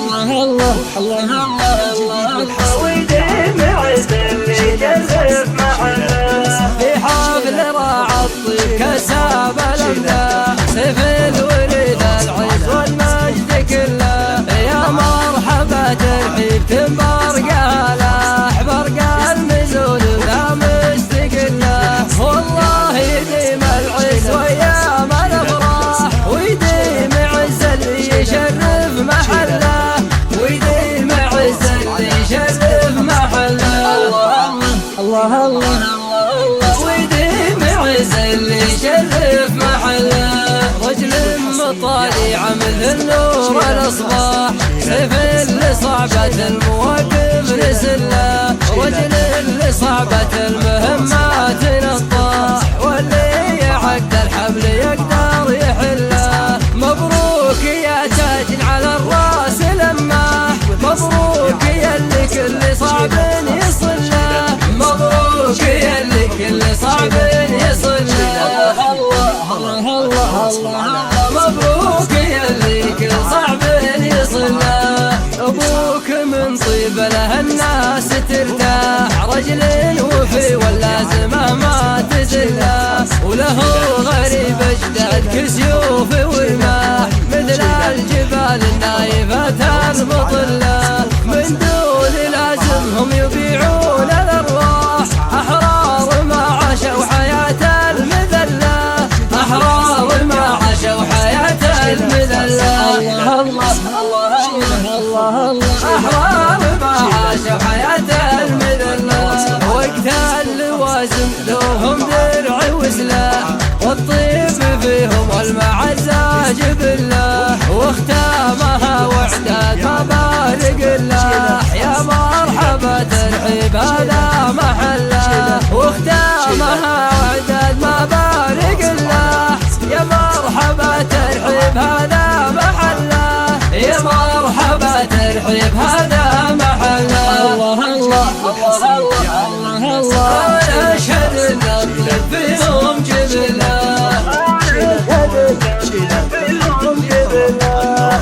الله الله الله الله ويديم عز اللي جزف محله في حفل راعى الطيب كساب الامداح سيف الوريد العز والمجد كله يا مرحبا ترحيب تنبرقه لاح برق المزون لا مستقله والله يديم العز وايام الافراح ويديم عز اللي يشرف محله ويديم عز اللي يشرف محله الله الله الله ويديم عز اللي يشرف محله رجل مطالع مثل نور الاصباح سيف اللي صعبة المواقف رسله رجل اللي صعبة المهمات نطاح واللي يعقد الحبل يقدر يحله مبروك يا تاج على الراس لماح مبروك يا اللي كل صعب يصله مبروك يا اللي كل صعب يصله الله الله الله مبروك يا اللي كل صعب يصله ابوك من طيب له الناس ترتاح رجل وفي واللازمه ما تزله وله غريب اجداد كسيوف ورماح مثل الجبال النايفه المطله من دون لازمهم يبيعون الارواح احرار ما عاشوا حياه المذله احرار ما عاشوا حياه المذله الله الله الله احرار ما عاشوا حياه المذله وقت اللوازم لهم درع وسلاح والطيب فيهم والمعزه جبله واختامها واعداد ما بارق الله يا مرحبا ترحيب هذا محله واختامها واعداد ما بارق الله يا مرحبا ترحيب هذا محله يا مرحبا ترحيب هذا محله الله الله الله الله اشهد ان الطيب فيهم جبله فيهم جبله